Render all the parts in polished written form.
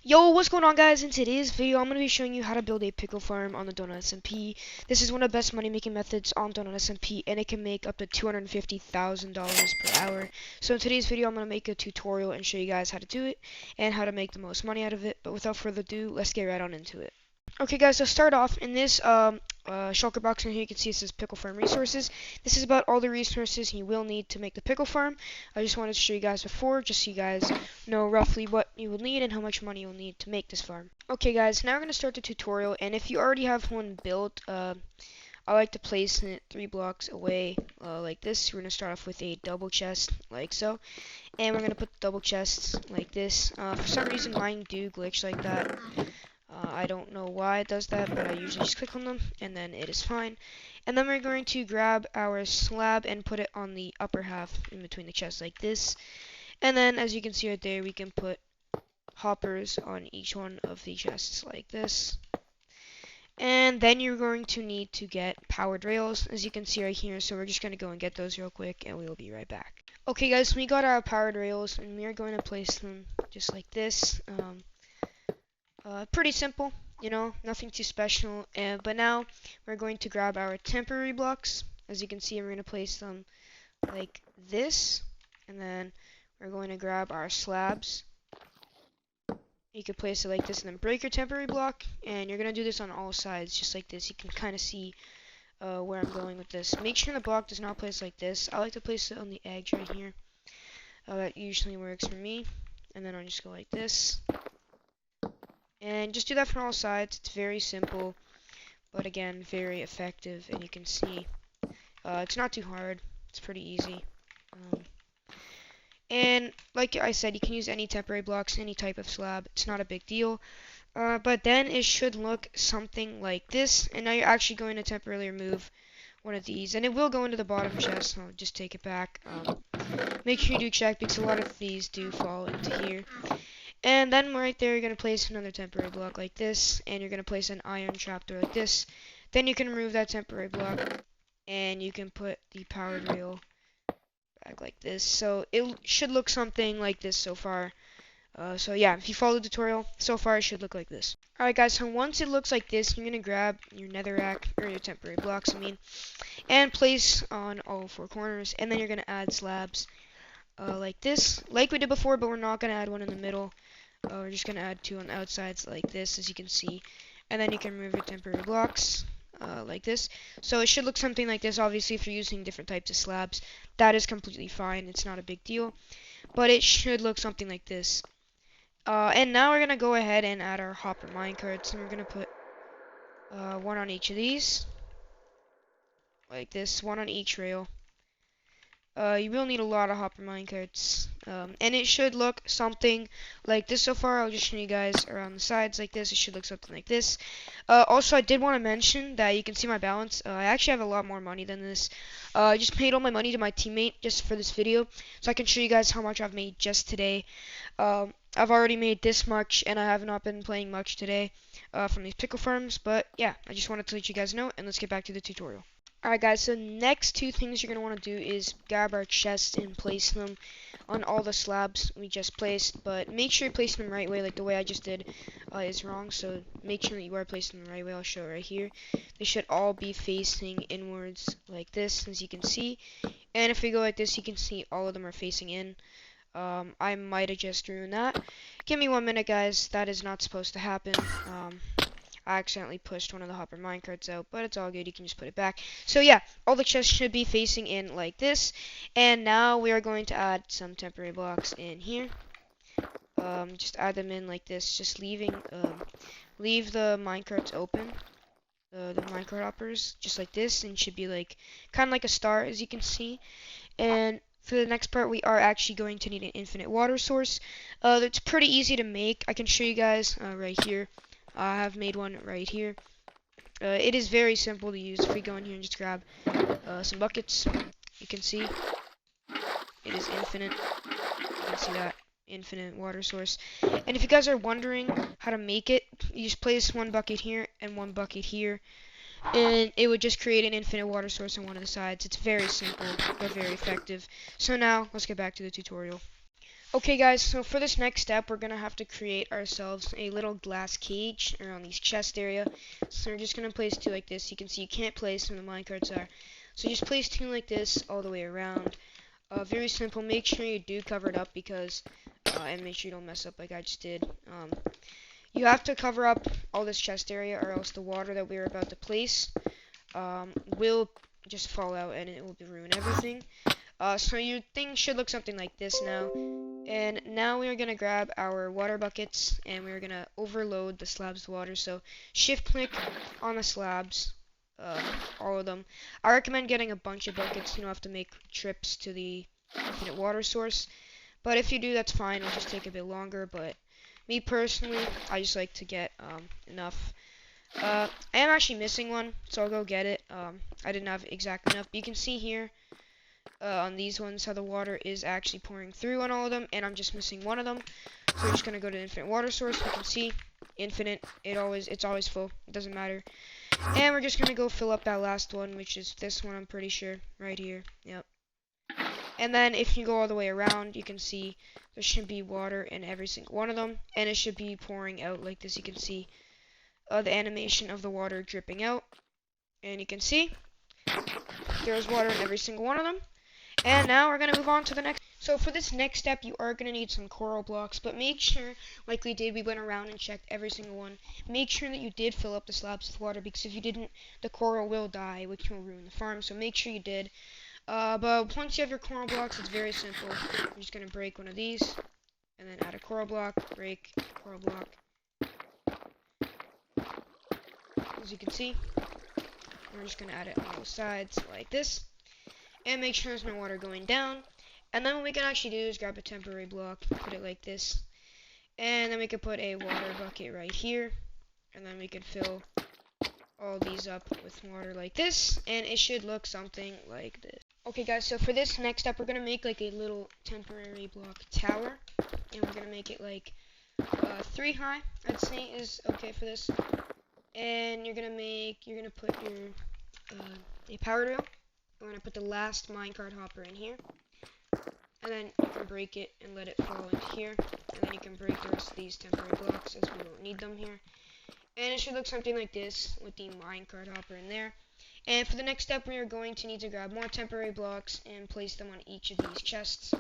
Yo, what's going on, guys? In today's video, I'm going to be showing you how to build a pickle farm on the DONUTSMP. This is one of the best money making methods on DONUTSMP, and it can make up to $250,000 per hour. So in today's video, I'm going to make a tutorial and show you guys how to do it and how to make the most money out of it. But without further ado, let's get right on into it. Okay, guys, so start off in this shulker box in here. You can see it says pickle farm resources. This is about all the resources you will need to make the pickle farm. I just wanted to show you guys before, just so you guys know roughly what you will need and how much money you'll need to make this farm. Okay, guys, now we're going to start the tutorial, and if you already have one built, I like to place it 3 blocks away like this. We're going to start off with a double chest like so, and we're going to put the double chests like this. For some reason mine do glitch like that. I don't know why it does that, but I usually just click on them and then it is fine. And then we're going to grab our slab and put it on the upper half in between the chests like this. And then as you can see right there, we can put hoppers on each one of the chests like this. And then you're going to need to get powered rails, as you can see right here. So we're just going to go and get those real quick and we will be right back. Okay, guys, we got our powered rails and we are going to place them just like this. Pretty simple, you know, nothing too special. But now we're going to grab our temporary blocks. As you can see, we're going to place them like this. And then we're going to grab our slabs. You can place it like this and then break your temporary block. And you're going to do this on all sides, just like this. You can kind of see where I'm going with this. Make sure the block does not place like this. I like to place it on the edge right here. That usually works for me. And then I'll just go like this. And just do that for all sides. It's very simple, but again, very effective. And you can see it's not too hard. It's pretty easy. And like I said, you can use any temporary blocks, any type of slab. It's not a big deal. But then it should look something like this. And now you're actually going to temporarily remove one of these. And it will go into the bottom chest. I'll just take it back. Make sure you do check because a lot of these do fall into here. And then right there, you're going to place another temporary block like this, and you're going to place an iron trapdoor like this. Then you can remove that temporary block, and you can put the powered rail back like this. So it should look something like this so far. So yeah, if you follow the tutorial, so far it should look like this. Alright guys, so once it looks like this, you're going to grab your netherrack, or your temporary blocks, and place on all 4 corners, and then you're going to add slabs like this, like we did before, but we're not going to add one in the middle. We're just going to add 2 on the outsides like this, as you can see. And then you can remove your temporary blocks like this. So it should look something like this. Obviously, if you're using different types of slabs, that is completely fine. It's not a big deal. But it should look something like this. And now we're going to go ahead and add our hopper minecarts. And we're going to put 1 on each of these. Like this, 1 on each rail. You will need a lot of hopper minecarts, and it should look something like this so far. I'll just show you guys around the sides like this. It should look something like this. Also, I did want to mention that you can see my balance. I actually have a lot more money than this. I just paid all my money to my teammate just for this video, so I can show you guys how much I've made just today. I've already made this much, and I have not been playing much today from these pickle farms, but yeah, I just wanted to let you guys know, and let's get back to the tutorial. Alright guys, so next 2 things you're going to want to do is grab our chests and place them on all the slabs we just placed, but make sure you're placing them the right way. Like the way I just did is wrong, so make sure that you are placing them the right way. I'll show it right here. They should all be facing inwards like this, as you can see, and if we go like this, you can see all of them are facing in. I might have just ruined that. Give me 1 minute, guys. That is not supposed to happen. I accidentally pushed one of the hopper minecarts out, but it's all good. You can just put it back. So yeah, all the chests should be facing in like this. And now we are going to add some temporary blocks in here. Just add them in like this. Just leave the minecarts open. The minecart hoppers, just like this, and should be like kind of like a star, as you can see. And for the next part, we are actually going to need an infinite water source. That's pretty easy to make. I can show you guys right here. I have made one right here. It is very simple to use. If we go in here and just grab some buckets, you can see it is infinite. You can see that infinite water source. And if you guys are wondering how to make it, you just place 1 bucket here and 1 bucket here, and it would just create an infinite water source on one of the sides. It's very simple but very effective. So now let's get back to the tutorial. Okay guys, so for this next step, we're gonna have to create ourselves a little glass cage around these chest area. So we're just gonna place two like this. You can see you can't place where the minecarts are. So just place two like this all the way around. Very simple. Make sure you do cover it up because, and make sure you don't mess up like I just did. You have to cover up all this chest area or else the water that we're about to place will just fall out and it will ruin everything. So your thing should look something like this now. And now we are going to grab our water buckets and we're going to overload the slabs with water. So shift click on the slabs, all of them. I recommend getting a bunch of buckets. You don't have to make trips to the infinite water source. But if you do, that's fine. It'll just take a bit longer. But me personally, I just like to get enough. I am actually missing one, so I'll go get it. I didn't have exactly enough. But you can see here on these ones how the water is actually pouring through on all of them, and I'm just missing one of them. So we're just gonna go to infinite water source. You can see infinite. It's always full. It doesn't matter. And we're just gonna go fill up that last one, which is this one. I'm pretty sure right here. Yep. And then if you go all the way around, you can see there should be water in every single one of them, and it should be pouring out like this. You can see the animation of the water dripping out, and you can see there's water in every single one of them. And now we're going to move on to the next. So for this next step, you are going to need some coral blocks, but make sure, like we did, we went around and checked every single one. Make sure that you did fill up the slabs with water, because if you didn't, the coral will die, which will ruin the farm. So make sure you did. But once you have your coral blocks, it's very simple. You're just going to break one of these, and then add a coral block, break, coral block. As you can see, we're just going to add it on both sides like this. And make sure there's no water going down. And then what we can actually do is grab a temporary block, put it like this. And then we can put a water bucket right here. And then we can fill all these up with water like this. And it should look something like this. Okay guys, so for this next step, we're going to make like a little temporary block tower. And we're going to make it like 3 high, I'd say is okay for this. And you're going to put your a power drill. I'm going to put the last minecart hopper in here, and then you can break it and let it fall into here, and then you can break the rest of these temporary blocks as we don't need them here. And it should look something like this with the minecart hopper in there. And for the next step, we are going to need to grab more temporary blocks and place them on each of these chests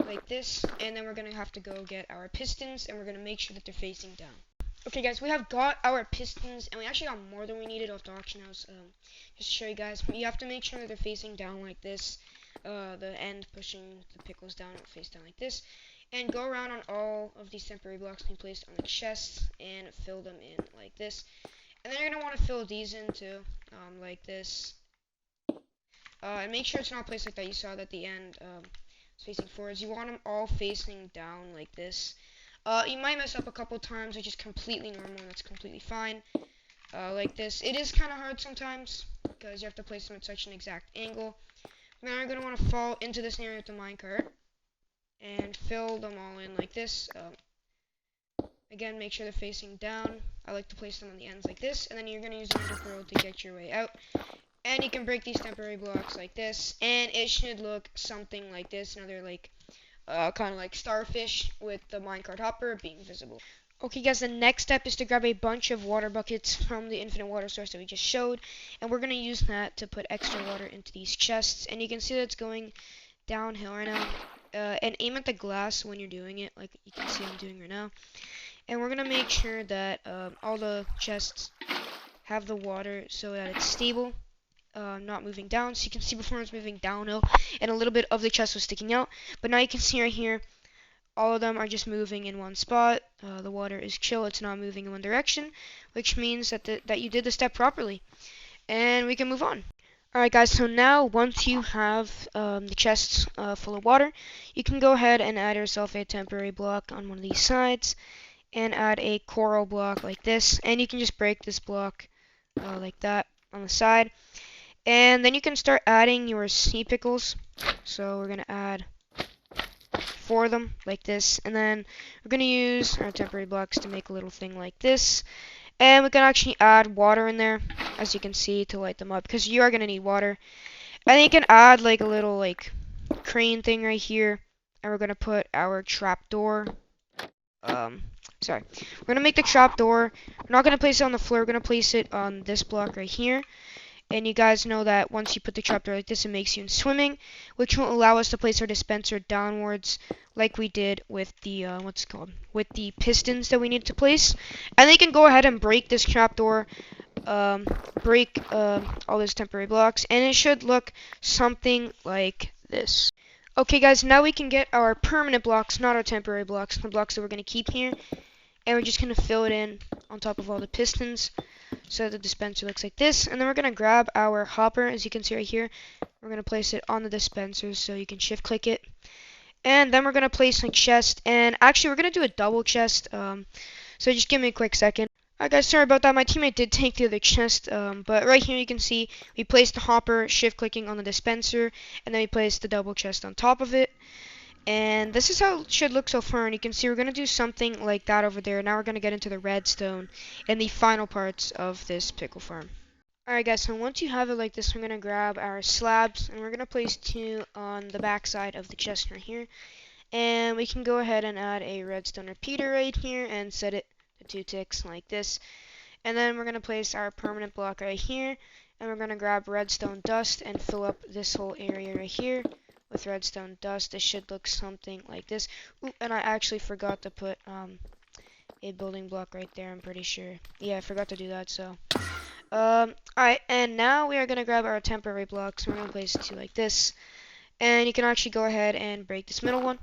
like this, and then we're going to have to go get our pistons, and we're going to make sure that they're facing down. Okay guys, we have got our pistons, and we actually got more than we needed off the auction house. Just to show you guys, you have to make sure that they're facing down like this. The end pushing the pickles down, it'll face down like this. And go around on all of these temporary blocks being placed on the chests and fill them in like this. And then you're going to want to fill these in too, like this. And make sure it's not placed like that. You saw that the end is facing forwards. You want them all facing down like this. You might mess up a couple times, which is completely normal, and that's completely fine. Like this. It is kind of hard sometimes, because you have to place them at such an exact angle. Now you're going to want to fall into this area with the minecart, and fill them all in like this. Again, make sure they're facing down. I like to place them on the ends like this, and then you're going to use the ender pearl to get your way out. And you can break these temporary blocks like this, and it should look something like this. Another like kind of like starfish with the minecart hopper being visible. Okay guys, the next step is to grab a bunch of water buckets from the infinite water source that we just showed, and we're going to use that to put extra water into these chests. And you can see that it's going downhill right now, and aim at the glass when you're doing it, like you can see I'm doing right now. And we're going to make sure that all the chests have the water so that it's stable. Not moving down. So you can see before it was moving downhill and a little bit of the chest was sticking out, but now you can see right here all of them are just moving in one spot. The water is chill, it's not moving in one direction, which means that you did the step properly, and we can move on. Alright guys, so now once you have the chests full of water, you can go ahead and add yourself a temporary block on one of these sides and add a coral block like this, and you can just break this block like that on the side. And then you can start adding your sea pickles. So we're going to add 4 of them like this. And then we're going to use our temporary blocks to make a little thing like this. And we can actually add water in there, as you can see, to light them up, because you are going to need water. And then you can add like a little like crane thing right here and we're gonna put our trapdoor. Sorry, we're gonna make the trapdoor. We're not gonna place it on the floor. We're gonna place it on this block right here. And you guys know that once you put the trapdoor like this, it makes you in swimming, which will allow us to place our dispenser downwards, like we did with the with the pistons that we need to place. And then you can go ahead and break this trapdoor, break all those temporary blocks, and it should look something like this. Okay, guys, now we can get our permanent blocks, not our temporary blocks, the blocks that we're gonna keep here, and we're just gonna fill it in on top of all the pistons. So the dispenser looks like this, and then we're gonna grab our hopper, as you can see right here. We're gonna place it on the dispenser so you can shift click it, and then we're gonna place a chest. And actually, we're gonna do a double chest. So just give me a quick second. Alright, guys, sorry about that. My teammate did take the other chest, but right here you can see we placed the hopper, shift clicking on the dispenser, and then we placed the double chest on top of it. And this is how it should look so far, and you can see we're going to do something like that over there. Now we're going to get into the redstone and the final parts of this pickle farm. Alright, guys, so once you have it like this, we're going to grab our slabs, and we're going to place 2 on the back side of the chest right here. And we can go ahead and add a redstone repeater right here and set it to 2 ticks like this. And then we're going to place our permanent block right here, and we're going to grab redstone dust and fill up this whole area right here with redstone dust. It should look something like this. Ooh, and I actually forgot to put a building block right there, I'm pretty sure. Yeah, I forgot to do that, so. Alright, and now we are going to grab our temporary blocks. We're going to place 2 like this. And you can actually go ahead and break this middle one.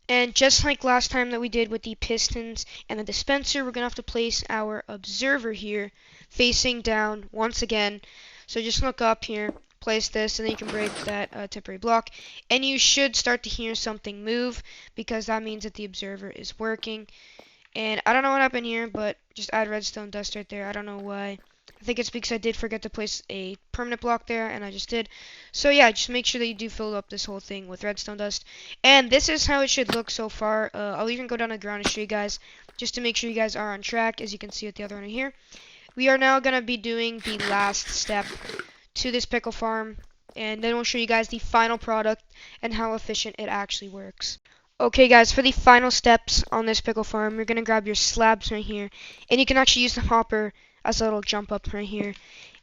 And just like last time that we did with the pistons and the dispenser, we're going to have to place our observer here facing down once again. So just look up here. Place this, and then you can break that temporary block, and you should start to hear something move, because that means that the observer is working. And I don't know what happened here, but just add redstone dust right there. I don't know why. I think it's because I did forget to place a permanent block there, and I just did. So yeah, just make sure that you do fill up this whole thing with redstone dust. And this is how it should look so far. I'll even go down to the ground and show you guys, just to make sure you guys are on track, as you can see with the other one right here. We are now going to be doing the last step to this pickle farm, and then we'll show you guys the final product and how efficient it actually works. Okay, guys, for the final steps on this pickle farm, you're going to grab your slabs right here, and you can actually use the hopper as a little jump up right here.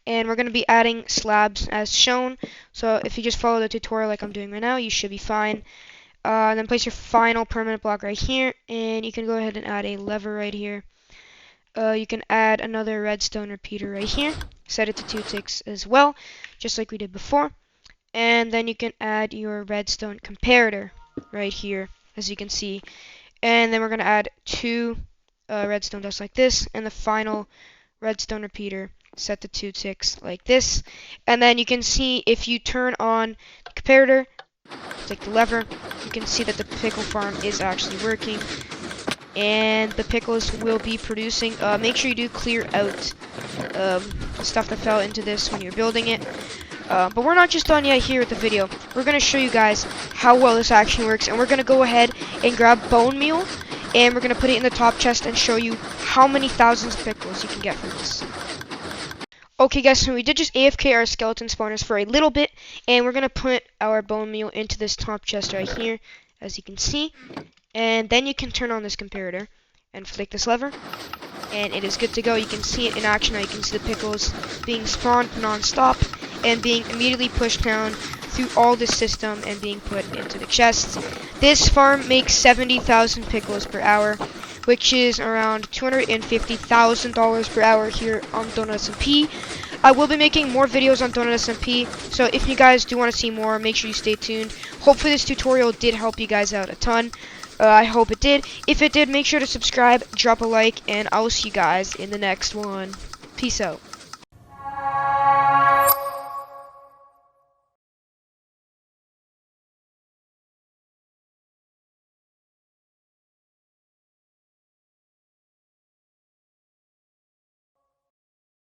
And we're going to be adding slabs as shown, so if you just follow the tutorial like I'm doing right now, you should be fine. Then place your final permanent block right here, and you can go ahead and add a lever right here. You can add another redstone repeater right here, set it to 2 ticks as well, just like we did before. And then you can add your redstone comparator right here, as you can see. And then we're going to add 2 redstone dust like this, and the final redstone repeater set to 2 ticks like this. And then you can see if you turn on the comparator, take the lever, you can see that the pickle farm is actually working. And the pickles will be producing. Make sure you do clear out stuff that fell into this when you're building it. But we're not just done yet here with the video. We're going to show you guys how well this actually works, and we're going to go ahead and grab bone meal, and we're going to put it in the top chest and show you how many thousands of pickles you can get from this. Okay, guys, so we did just AFK our skeleton spawners for a little bit, and we're going to put our bone meal into this top chest right here, as you can see. And then you can turn on this comparator and flick this lever, and it is good to go. You can see it in action now. You can see the pickles being spawned non-stop and being immediately pushed down through all this system and being put into the chests. This farm makes 70,000 pickles per hour, which is around $250,000 per hour here on DONUTSMP. I will be making more videos on DONUTSMP, so if you guys do want to see more, make sure you stay tuned. Hopefully this tutorial did help you guys out a ton. I hope it did. If it did, make sure to subscribe, drop a like, and I will see you guys in the next one. Peace out.